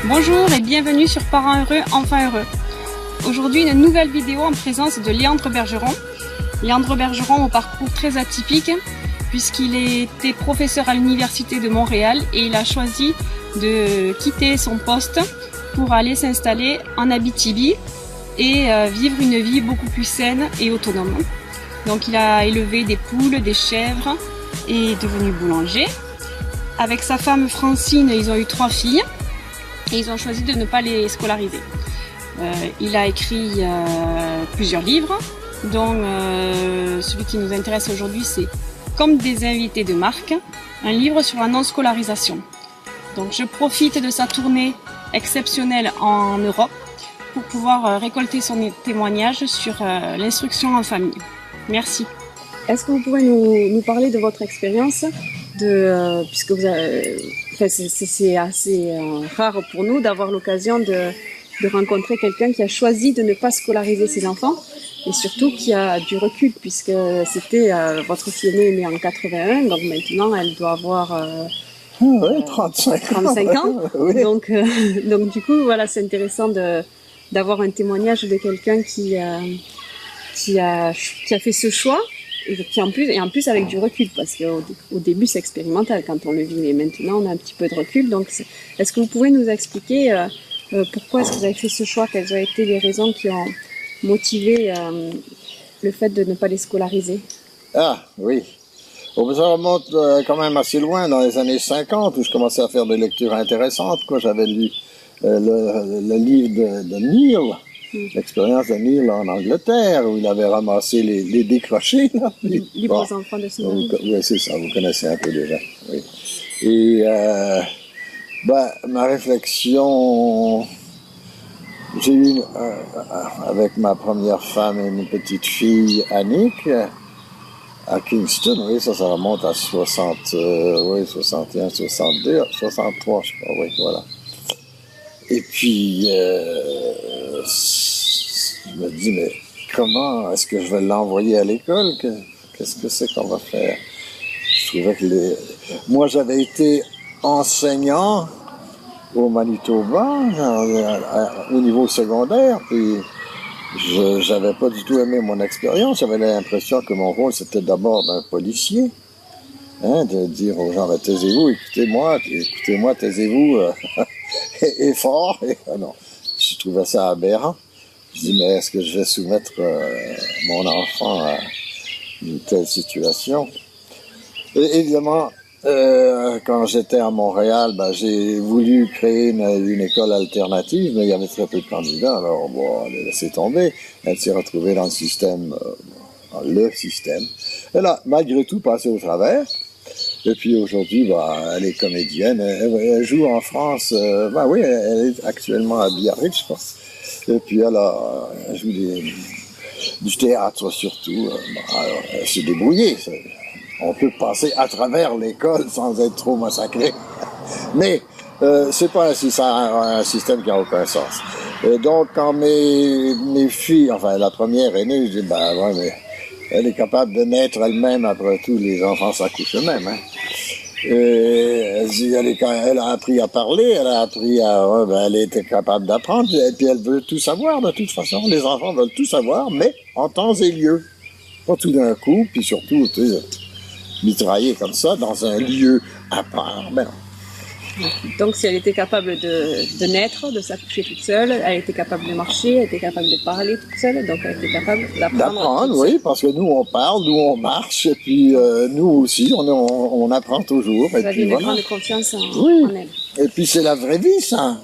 Bonjour et bienvenue sur Parents heureux, enfants heureux. Aujourd'hui, une nouvelle vidéo en présence de Léandre Bergeron. Léandre Bergeron au parcours très atypique puisqu'il était professeur à l'Université de Montréal et il a choisi de quitter son poste pour aller s'installer en Abitibi et vivre une vie beaucoup plus saine et autonome. Donc il a élevé des poules, des chèvres et est devenu boulanger. Avec sa femme Francine, ils ont eu 3 filles et ils ont choisi de ne pas les scolariser. Il a écrit plusieurs livres, dont celui qui nous intéresse aujourd'hui, c'est Comme des invités de marque, un livre sur la non-scolarisation. Donc je profite de sa tournée exceptionnelle en Europe pour pouvoir récolter son témoignage sur l'instruction en famille. Merci. Est-ce que vous pouvez nous parler de votre expérience puisque vous avez, c'est assez rare pour nous d'avoir l'occasion de rencontrer quelqu'un qui a choisi de ne pas scolariser ses enfants et surtout qui a du recul puisque c'était votre fille aînée est née en 81, donc maintenant elle doit avoir 35 ans. Oui. Donc du coup voilà, c'est intéressant d'avoir un témoignage de quelqu'un qui a fait ce choix et en plus avec du recul parce qu'au début c'est expérimental quand on le vit, mais maintenant on a un petit peu de recul. Donc est-ce que vous pouvez nous expliquer pourquoi est-ce que vous avez fait ce choix, quelles ont été les raisons qui ont motivé le fait de ne pas les scolariser? Ah oui, ça remonte quand même assez loin, dans les années 50 où je commençais à faire des lectures intéressantes. J'avais lu le livre de Neil. L'expérience de Neil en Angleterre, où il avait ramassé les décrochés. Libre aux enfants de son âge. Oui, c'est ça, vous connaissez un peu déjà. Oui. Et ma réflexion, j'ai eu avec ma première femme et une petite fille, Annick, à Kingston, oui, ça remonte à 61, 62, 63, je crois, oui, voilà. Et puis, je me dis, mais comment est-ce que je vais l'envoyer à l'école? Qu'est-ce que c'est qu'on va faire? Je trouvais que moi, j'avais été enseignant au Manitoba, au niveau secondaire, puis j'avais pas du tout aimé mon expérience. J'avais l'impression que mon rôle, c'était d'abord d'un policier, de dire aux gens, taisez-vous, écoutez-moi, taisez-vous, et fort. Non, je trouvais ça aberrant. Je dis, mais est-ce que je vais soumettre mon enfant à une telle situation? Et évidemment, quand j'étais à Montréal, j'ai voulu créer une école alternative, mais il y avait très peu de candidats, alors bon, elle a laissé tomber. Elle s'est retrouvée dans le système, Elle a malgré tout passé au travers. Et puis aujourd'hui, elle est comédienne, elle joue en France, oui, elle est actuellement à Biarritz, je pense. Et puis elle joue du théâtre surtout. Alors, elle s'est débrouillée. On peut passer à travers l'école sans être trop massacré. Mais c'est pas un système qui n'a aucun sens. Et donc quand mes filles, enfin la première est née, je dis ouais, mais elle est capable de naître elle-même, après tout, les enfants s'accouchent eux-mêmes. Elle a appris à parler, elle a appris elle était capable d'apprendre, et puis elle veut tout savoir de toute façon. Les enfants veulent tout savoir, mais en temps et lieu. Pas tout d'un coup, puis surtout, mitrailler comme ça dans un lieu à part, ben non. Donc si elle était capable de naître, de s'accoucher toute seule, elle était capable de marcher, elle était capable de parler toute seule, donc elle était capable d'apprendre. Oui, parce que nous on parle, nous on marche, et puis nous aussi on apprend toujours. Vous avez une grande confiance en elle. Et puis c'est la vraie vie, ça.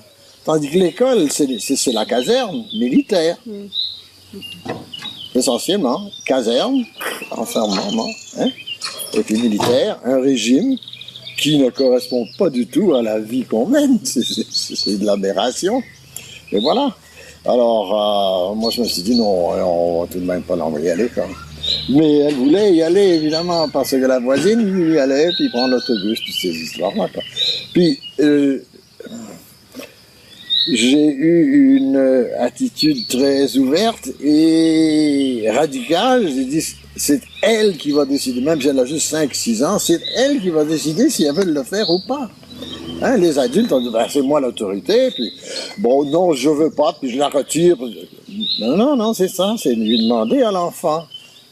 Tandis que l'école, c'est la caserne militaire. Essentiellement, caserne, enfermement, et puis militaire, un régime qui ne correspond pas du tout à la vie qu'on mène. C'est de l'aberration. Et voilà. Alors, moi, je me suis dit, non, on va tout de même pas l'envoyer à l'école. Mais elle voulait y aller, évidemment, parce que la voisine y allait, puis prendre l'autobus, puis ces histoires-là. Puis, j'ai eu une attitude très ouverte et radicale. J'ai dit, c'est elle qui va décider, même si elle a juste 5-6 ans, c'est elle qui va décider si elle veut le faire ou pas. Hein, les adultes ont dit, ben, c'est moi l'autorité, puis bon, non, je veux pas, puis je la retire. Non, non, non, c'est ça, c'est lui demander à l'enfant.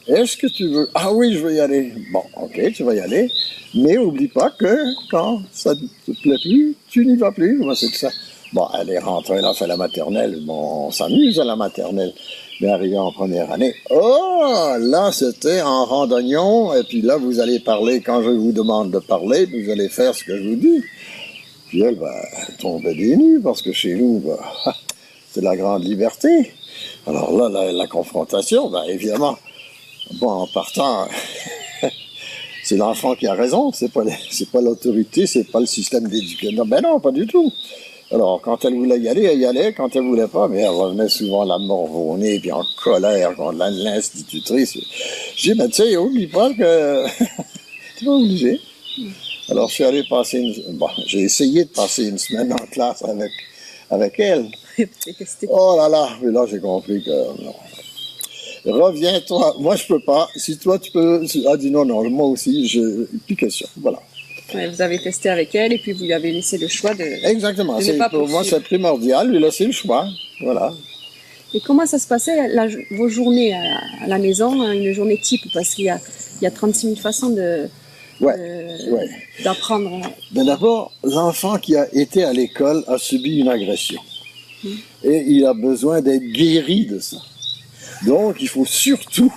Est-ce que tu veux? Ah oui, je veux y aller. Bon, ok, tu vas y aller, mais oublie pas que quand ça ne te plaît plus, tu n'y vas plus. Moi, c'est ça. Bon, elle est rentrée, elle a fait la maternelle. Bon, on s'amuse à la maternelle. Mais arrivé en première année, oh, là, c'était en randonnion, et puis là, vous allez parler quand je vous demande de parler, puis vous allez faire ce que je vous dis. Puis elle, ben, elle tombait des nues, parce que chez nous, ben, c'est la grande liberté. Alors là, la confrontation, ben, évidemment, bon, en partant, c'est l'enfant qui a raison, c'est pas l'autorité, c'est pas le système d'éducation. Ben non, pas du tout. Alors, quand elle voulait y aller, elle y allait. Quand elle voulait pas, mais elle revenait souvent la morve au nez, puis en colère contre l'institutrice. Je dis, ben, tu sais, oublie pas que tu vas obligé. Alors, je suis allé passer bon, j'ai essayé de passer une semaine en classe avec elle. Oh là là, mais là, j'ai compris que non. Reviens-toi. Moi, je peux pas. Si toi, tu peux. Ah, dis non, non, moi aussi, plus question. Voilà. Ouais, vous avez testé avec elle et puis vous lui avez laissé le choix de. Exactement. Pour moi, c'est primordial, lui laisser le choix. Voilà. Et comment ça se passait vos journées à la maison, hein, une journée type? Parce qu'il y a 36 000 façons d'apprendre. Ben d'abord, l'enfant qui a été à l'école a subi une agression. Et il a besoin d'être guéri de ça. Donc, il faut surtout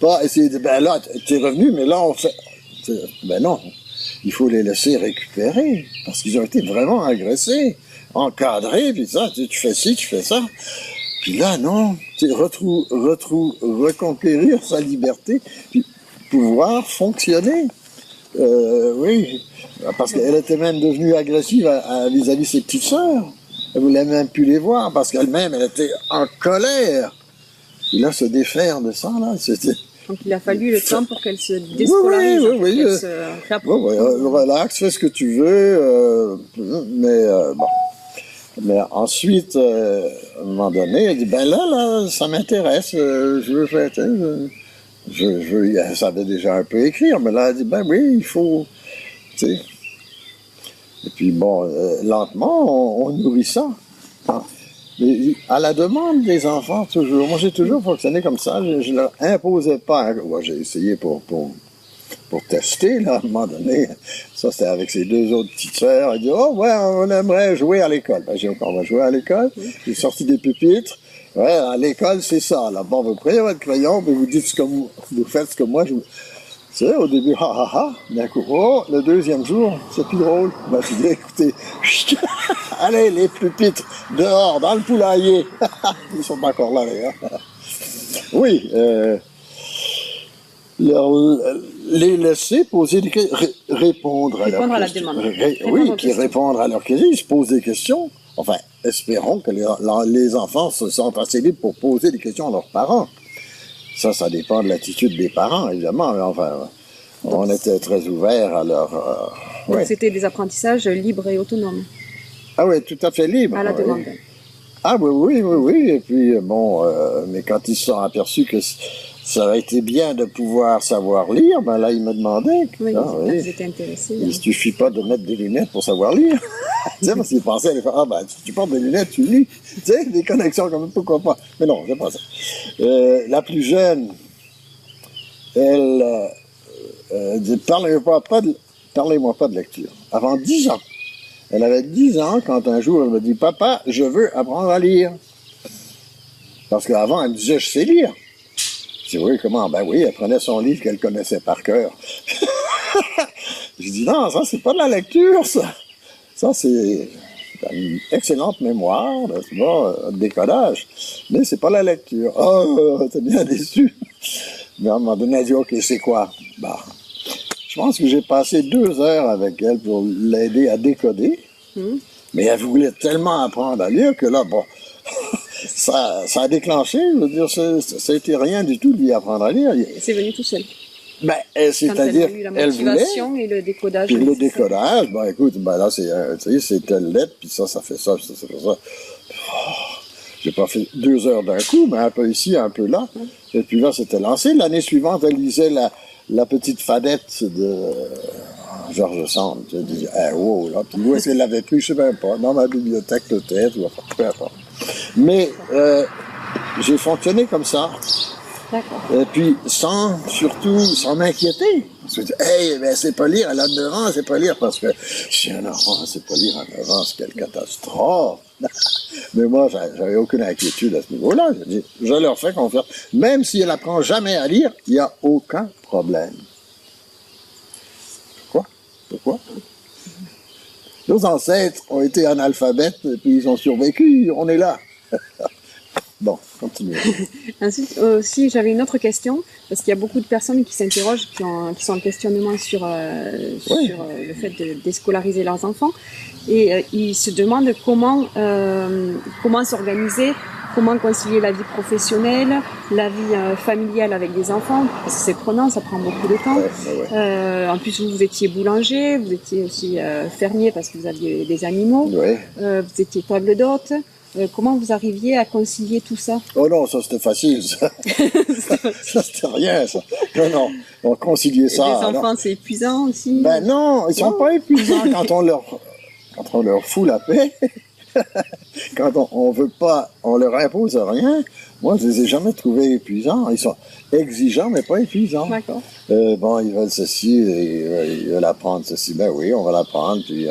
pas essayer de... Ben là, t'es revenu, mais là, on fait... Ben non. Il faut les laisser récupérer, parce qu'ils ont été vraiment agressés, encadrés, puis ça, tu fais ci, tu fais ça. Puis là, non, reconquérir sa liberté, puis pouvoir fonctionner. Oui, parce qu'elle était même devenue agressive vis-à-vis de ses petites sœurs. Elle voulait même plus les voir, parce qu'elle-même, elle était en colère. Et là, se défaire de ça, là, c'était... Donc il a fallu le temps pour qu'elle se déscolarise, oui. Relax, fais ce que tu veux, bon. Mais ensuite, à un moment donné, elle dit, ben là, ça m'intéresse, je veux faire, elle savait déjà un peu écrire, mais là, elle dit, ben oui, il faut, tu sais. Et puis bon, lentement, on nourrit ça. Hein. Mais à la demande des enfants, toujours. Moi, j'ai toujours fonctionné comme ça. Je ne leur imposais pas. Ouais, j'ai essayé pour tester, là, à un moment donné. Ça, c'était avec ses deux autres petites sœurs. Elle dit, oh, ouais, on aimerait jouer à l'école. Ben, j'ai dit, on va jouer à l'école. J'ai sorti des pupitres. Ouais, à l'école, c'est ça. Là, bon, vous prenez votre crayon, puis vous dites vous faites ce que moi, tu sais, au début, d'un coup, oh, le deuxième jour, c'est plus drôle. Ben, je dis, écoutez, allez, les pupitres, dehors, dans le poulailler. Ils sont pas encore là, les gars. Oui, les laisser poser des questions, répondre à leurs questions. Répondre à la demande. Oui, puis répondre à leurs questions, ils se posent des questions. Enfin, espérons que les enfants se sentent assez libres pour poser des questions à leurs parents. Ça dépend de l'attitude des parents, évidemment. Enfin, on était très ouverts à leur... Donc c'était des apprentissages libres et autonomes. Ah oui, tout à fait libres. À la demande. Ah oui. Et puis, bon, mais quand ils se sont aperçus que ça aurait été bien de pouvoir savoir lire, ben là, ils me demandaient. Oui, ils étaient intéressés. Il ne suffit pas de mettre des lunettes pour savoir lire. Tu sais, parce qu'ils pensaient, si tu portes des lunettes, tu lis. Tu sais, des connexions comme pourquoi pas. Mais non, c'est pas ça. La plus jeune, elle dit, parlez-moi pas de lecture. Avant 10 ans. Elle avait 10 ans quand un jour, elle me dit, papa, je veux apprendre à lire. Parce qu'avant, elle me disait, je sais lire. Je dis, oui, comment? Ben oui, elle prenait son livre qu'elle connaissait par cœur. Je dis, non, ça, c'est pas de la lecture, ça. Ça, c'est une excellente mémoire, n'est-ce pas, décodage. Mais c'est pas la lecture. Oh, t'es bien déçu. Mais à un moment donné, elle dit, OK, c'est quoi? Bah, je pense que j'ai passé 2 heures avec elle pour l'aider à décoder. Mais elle voulait tellement apprendre à lire que là, bon, ça a déclenché. Je veux dire, ça a été rien du tout de lui apprendre à lire. C'est venu tout seul. Ben, c'est-à-dire, elle voulait. Et le décodage. Puis le décodage, ben écoute, ben là, c'est telle lettre, puis ça fait ça, ça fait ça. Oh, j'ai pas fait 2 heures d'un coup, mais un peu ici, un peu là. Et puis là, c'était lancé. L'année suivante, elle lisait la petite fadette Georges Sand. Je dis, wow, là. Puis où est-ce qu'elle l'avait pris? Je sais même pas. Dans ma bibliothèque peut-être, ou enfin, peu importe. Mais j'ai fonctionné comme ça. D'accord. Et puis, surtout, sans m'inquiéter. Parce que, hey, ben, c'est pas lire, elle a 9 ans, c'est pas lire, parce que si un enfant sait pas lire à 9 ans, c'est quelle catastrophe. Mais moi, j'avais aucune inquiétude à ce niveau-là. Je dis, je leur fais confiance. Même si elle apprend jamais à lire, il n'y a aucun problème. Pourquoi? Nos ancêtres ont été analphabètes, et puis ils ont survécu, on est là. Bon, continuez. Ensuite, aussi, j'avais une autre question, parce qu'il y a beaucoup de personnes qui s'interrogent, qui sont en questionnement sur le fait de déscolariser leurs enfants, et ils se demandent comment s'organiser, comment concilier la vie professionnelle, la vie familiale avec des enfants, parce que c'est prenant, ça prend beaucoup de temps. Ouais. En plus, vous étiez boulanger, vous étiez aussi fermier parce que vous aviez des animaux, vous étiez table d'hôte. Comment vous arriviez à concilier tout ça? Oh non, ça c'était facile, ça. Ça c'était rien, ça. Non, on conciliait ça. Les enfants, c'est épuisant aussi? Ben non, ils sont pas épuisants quand on leur fout la paix. Quand on veut pas, on leur impose rien. Moi, je les ai jamais trouvés épuisants. Ils sont exigeants, mais pas épuisants. D'accord. Bon, ils veulent ceci, ils veulent apprendre ceci. Ben oui, on va l'apprendre. Puis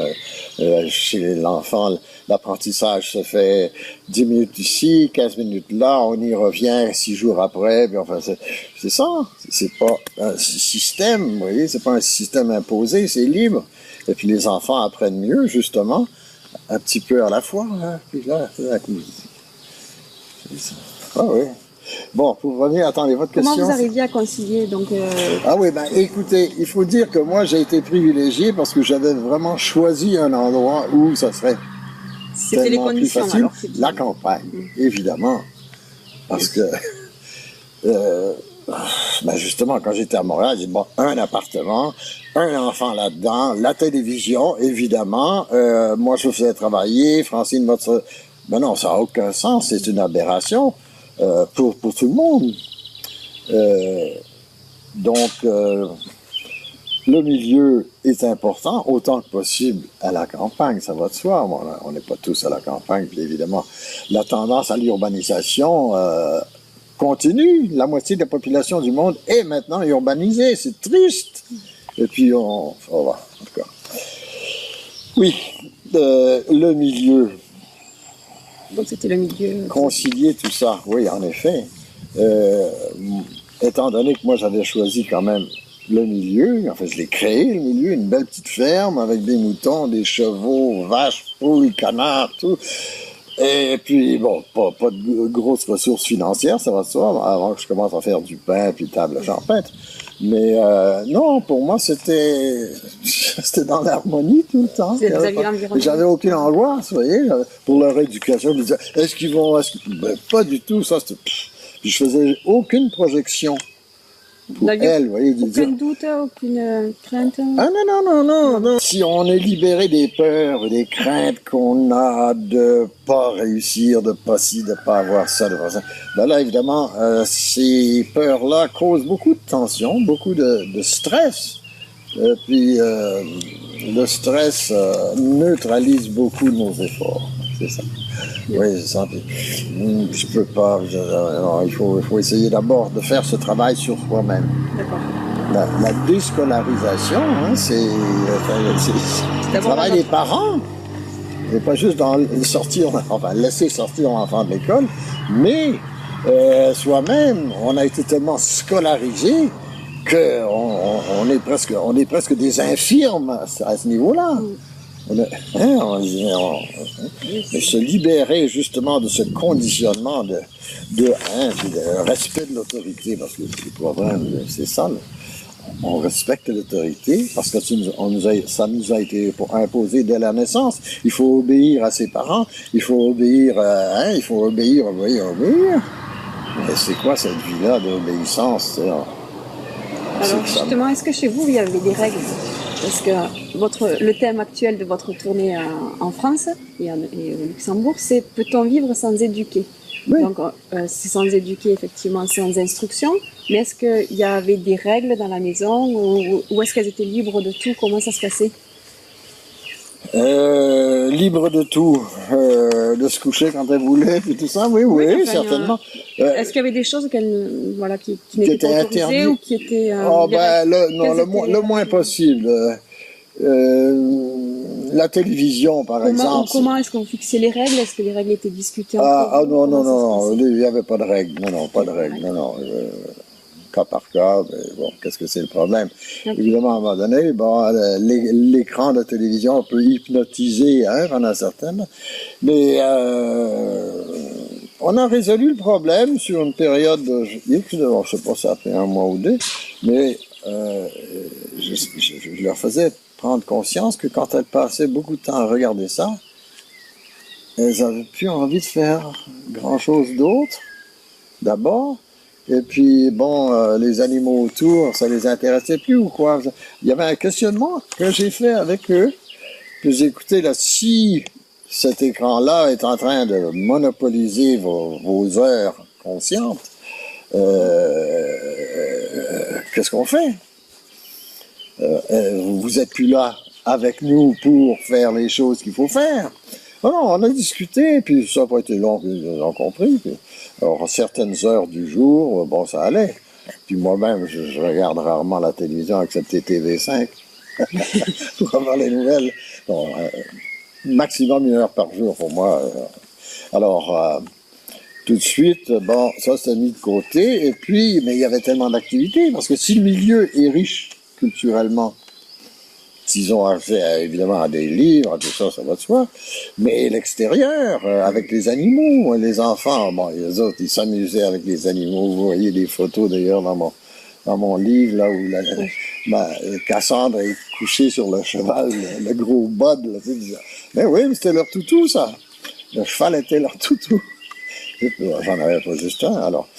chez l'enfant, l'apprentissage se fait 10 minutes ici, 15 minutes là, on y revient 6 jours après. Puis enfin, c'est ça. C'est pas un système, vous voyez, c'est pas un système imposé, c'est libre. Et puis les enfants apprennent mieux, justement, un petit peu à la fois. Hein. Puis là, c'est ça. Ah oui. Bon, pour revenir, attendez, votre question. Comment vous arriviez à concilier donc Ah oui, ben écoutez, il faut dire que moi j'ai été privilégié parce que j'avais vraiment choisi un endroit où ça serait c'était les conditions, plus facile. Alors, la campagne, évidemment. Parce que ben justement, quand j'étais à Montréal, j'ai dit bon, un appartement, un enfant là-dedans, la télévision, évidemment. Moi je faisais travailler, Francine, votre... Ben non, ça n'a aucun sens, c'est une aberration. Pour tout le monde. Donc, le milieu est important, autant que possible à la campagne, ça va de soi. On n'est pas tous à la campagne, puis évidemment, la tendance à l'urbanisation continue. La moitié de la population du monde est maintenant urbanisée, c'est triste. Et puis, on va, en tout cas. Oui, le milieu. Donc c'était le milieu. Concilier tout ça, oui, en effet. Étant donné que moi j'avais choisi quand même le milieu, en fait je l'ai créé, le milieu, une belle petite ferme avec des moutons, des chevaux, vaches, poules, canards, tout. Et puis, bon, pas de grosses ressources financières, ça va de soi, avant que je commence à faire du pain puis table champêtre. Mais non, pour moi, c'était dans l'harmonie tout le temps. J'avais aucune angoisse, vous voyez, pour leur éducation. Je me disais, est-ce qu'ils vont... Ben, pas du tout, ça, c'était... Puis je faisais aucune projection pour elle, vous voyez. Aucun doute, aucune crainte? Ah non. Si on est libéré des peurs, des craintes qu'on a de pas réussir, de pas ci, de pas avoir ça, de pas ça, ben là, évidemment, ces peurs-là causent beaucoup de tension, beaucoup de stress. Puis le stress neutralise beaucoup de nos efforts, c'est ça. Oui, c'est ça. Je peux pas. Il faut essayer d'abord de faire ce travail sur soi-même. D'accord. La déscolarisation, hein, c'est le travail des parents. C'est pas juste laisser sortir l'enfant de l'école, mais soi-même, on a été tellement scolarisé qu'on est presque des infirmes à ce niveau-là. Mais se libérer justement de ce conditionnement de respect de l'autorité, parce que le problème, c'est ça. On respecte l'autorité parce que ça nous a été imposé dès la naissance. Il faut obéir à ses parents, il faut obéir, obéir. Mais c'est quoi cette vie-là d'obéissance? Alors justement, est-ce que chez vous, il y avait des règles? Parce que le thème actuel de votre tournée en France et au Luxembourg, c'est « Peut-on vivre sans éduquer ?» Oui. Donc, c'est sans éduquer, effectivement, sans instruction. Mais est-ce qu'il y avait des règles dans la maison ou est-ce qu'elles étaient libres de tout? Comment ça se passait? Libre de tout, de se coucher quand elle voulait, puis tout ça, oui, enfin, certainement. Est-ce qu'il y avait des choses qui n'étaient pas autorisées ou qui étaient... le moins possible. La télévision, par exemple. Comment est-ce qu'on fixait les règles? Est-ce que les règles étaient discutées non, il n'y avait pas de règles. Non, pas de règles. Cas par cas, mais bon, qu'est-ce que c'est le problème? Okay. Évidemment, à un moment donné, l'écran de télévision peut hypnotiser pendant certaines, mais on a résolu le problème sur une période X, je ne sais pas, ça a fait 1 mois ou 2, mais je leur faisais prendre conscience que quand elles passaient beaucoup de temps à regarder ça, elles n'avaient plus envie de faire grand-chose d'autre, d'abord. Et puis, les animaux autour, ça les intéressait plus ou quoi? Il y avait un questionnement que j'ai fait avec eux. Puis écoutez, là, si cet écran-là est en train de monopoliser vos heures conscientes, qu'est-ce qu'on fait? Vous n'êtes plus là avec nous pour faire les choses qu'il faut faire. Non, on a discuté, puis ça n'a pas été long, ils ont compris. Puis, alors, à certaines heures du jour, ça allait. Puis moi-même, je regarde rarement la télévision, excepté TV5, pour avoir les nouvelles. Bon, maximum 1 heure par jour pour moi. Alors, tout de suite, ça c'était mis de côté. Et puis, mais il y avait tellement d'activités, parce que si le milieu est riche culturellement, s'ils ont accès évidemment à des livres, à tout ça, ça va de soi. Mais l'extérieur, avec les animaux, les enfants, les autres, ils s'amusaient avec les animaux. Vous voyez des photos d'ailleurs dans mon livre, là où Cassandre est couchée sur le cheval, le gros bud. Là, mais oui, mais c'était leur toutou, ça. Le cheval était leur toutou. J'en avais pas juste un, alors.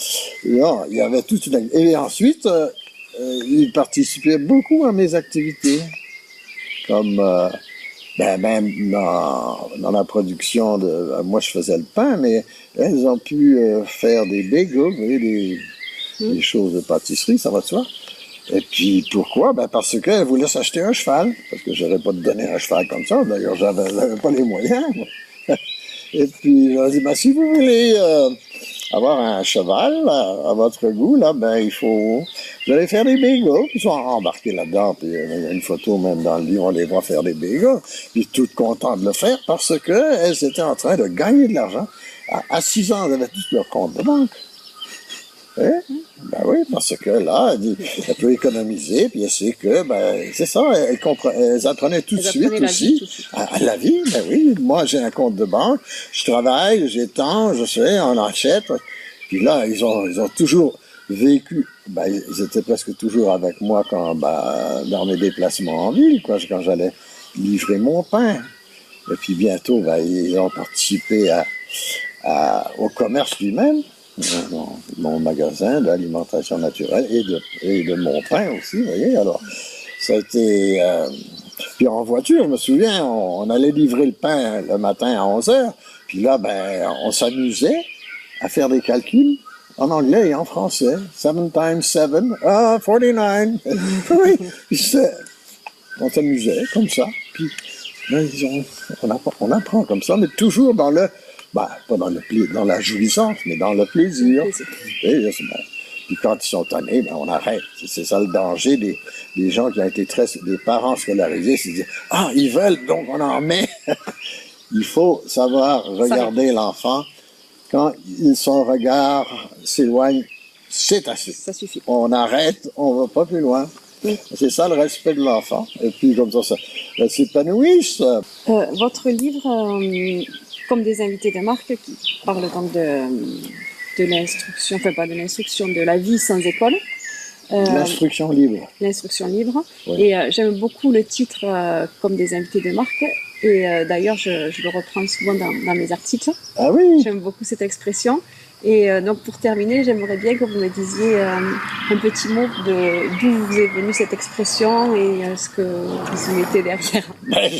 Non, il y avait toute une... Et ensuite, ils participaient beaucoup à mes activités. Comme même dans la production moi je faisais le pain, mais elles ont pu faire des bagels, vous voyez, des choses de pâtisserie, ça va de soi. Et puis pourquoi? Parce qu'elles voulaient s'acheter un cheval, parce que j'aurais pas donné un cheval comme ça, d'ailleurs j'avais pas les moyens. Et puis je leur ai dit, si vous voulez avoir un cheval à votre goût, là, il faut... Vous allez faire des bagels, puis ils sont embarqués là-dedans, puis il y a une photo même dans le livre, on les voit faire des bagels, puis toutes contentes de le faire, parce qu'elles étaient en train de gagner de l'argent. À 6 ans, elles avaient tous leur compte de banque. Oui, parce que là, elle peut économiser, puis elle sait que, c'est ça, elles apprenaient tout de suite aussi à la vie. Oui, moi j'ai un compte de banque, je travaille, j'ai tant, je sais, on achète. Puis là, ils ont toujours vécu, ils étaient presque toujours avec moi dans mes déplacements en ville, quand j'allais livrer mon pain. Et puis bientôt, ils ont participé au commerce lui-même. Mon magasin d'alimentation naturelle et de mon pain aussi, vous voyez. Alors, ça a été... puis en voiture, je me souviens, on allait livrer le pain le matin à 11h, puis là, on s'amusait à faire des calculs en anglais et en français. 7 times 7, 49. Oui, puis on s'amusait comme ça. Puis on apprend comme ça, mais toujours dans le... pas dans la jouissance, mais dans le plaisir. Puis quand ils sont tannés, on arrête. C'est ça le danger des gens qui ont été des parents scolarisés, c'est de dire, ils veulent, donc on en met. Il faut savoir regarder l'enfant. Quand son regard s'éloigne, c'est assez. Ça suffit. On arrête, on va pas plus loin. Oui. C'est ça le respect de l'enfant. Et puis comme ça s'épanouisse. Votre livre... comme des invités de marque qui parlent donc de l'instruction, enfin pas de l'instruction, de la vie sans école. L'instruction libre. L'instruction libre. Oui. Et j'aime beaucoup le titre comme des invités de marque. Et d'ailleurs, je le reprends souvent dans mes articles. Ah oui. J'aime beaucoup cette expression. Et donc pour terminer, j'aimerais bien que vous me disiez un petit mot d'où vous est venue cette expression et ce que vous y mettez derrière. Ben,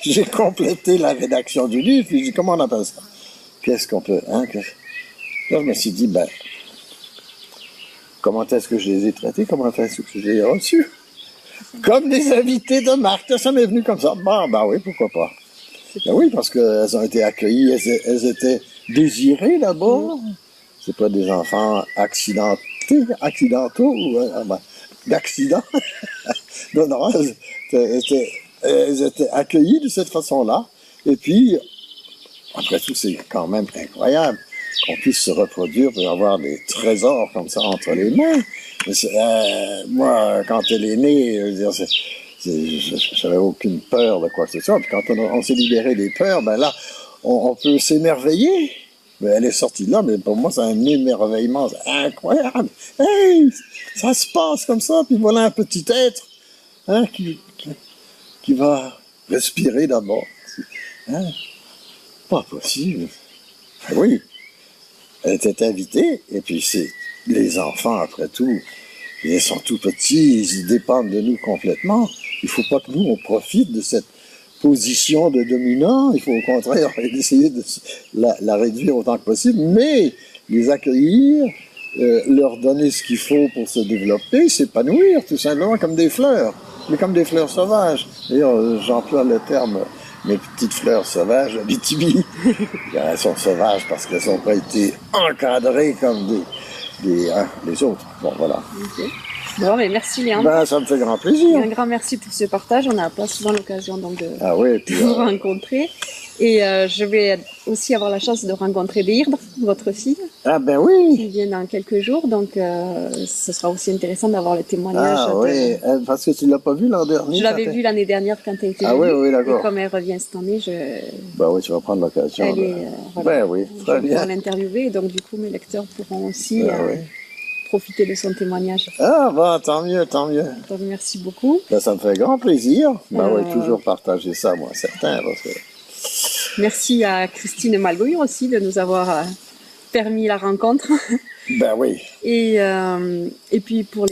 j'ai complété la rédaction du livre, puis j'ai dit, comment on appelle ça? Qu'est-ce qu'on peut... Là, je me suis dit, ben, comment est-ce que je les ai traités? Comment est-ce que je les ai reçus? Comme des invités de marque. Ça m'est venu comme ça. Bon, ben oui, pourquoi pas. Ben oui, parce qu'elles ont été accueillies, elles étaient désirées d'abord. C'est pas des enfants accidentaux ou d'accident. Non, non, elles étaient accueillies de cette façon-là. Et puis, après tout, c'est quand même incroyable qu'on puisse se reproduire et avoir des trésors comme ça entre les mains. Moi, quand elle est née, je veux dire, j'avais aucune peur de quoi que ce soit. Puis quand on s'est libéré des peurs, ben là, on peut s'émerveiller. Mais elle est sortie de là, mais pour moi, c'est un émerveillement incroyable. Hey, ça se passe comme ça, puis voilà un petit être hein, qui va respirer d'abord. Hein? Pas possible. Ben oui, elle était invitée, et puis c'est les enfants, après tout, ils sont tout petits, ils dépendent de nous complètement. Il ne faut pas que nous, on profite de cette position de dominant. Il faut au contraire essayer de la réduire autant que possible, mais les accueillir, leur donner ce qu'il faut pour se développer, s'épanouir, tout simplement comme des fleurs, mais comme des fleurs sauvages. D'ailleurs, j'emploie le terme mes petites fleurs sauvages, Abitibi. Elles sont sauvages parce qu'elles n'ont pas été encadrées comme les autres. Bon, voilà. Okay. Bon, mais merci Léandre. Ben, ça me fait grand plaisir. Et un grand merci pour ce partage. On n'a pas souvent l'occasion donc de puis, vous rencontrer. Et je vais aussi avoir la chance de rencontrer Deirdre, votre fille. Ah ben oui. Qui vient dans quelques jours, donc ce sera aussi intéressant d'avoir le témoignage. Ah oui, parce que tu l'as pas vu l'an dernier. Je l'avais vu l'année dernière quand elle était venue. Ah oui, d'accord. Et comme elle revient cette année, Ben oui, tu vas prendre l'occasion. Voilà, ben oui, très bien. Je vais l'interviewer, et donc du coup mes lecteurs pourront aussi profiter de son témoignage. Ah bon, tant mieux, tant mieux. Donc merci beaucoup. Ben, ça me fait grand plaisir. Ben oui, toujours partager ça, moi, certain, parce que... Merci à Christine Malgoy aussi de nous avoir permis la rencontre. Ben oui. Et puis pour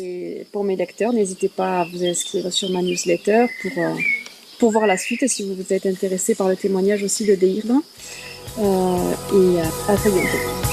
mes lecteurs, n'hésitez pas à vous inscrire sur ma newsletter pour voir la suite si vous êtes intéressé par le témoignage aussi de Deirdre. Et à très bientôt.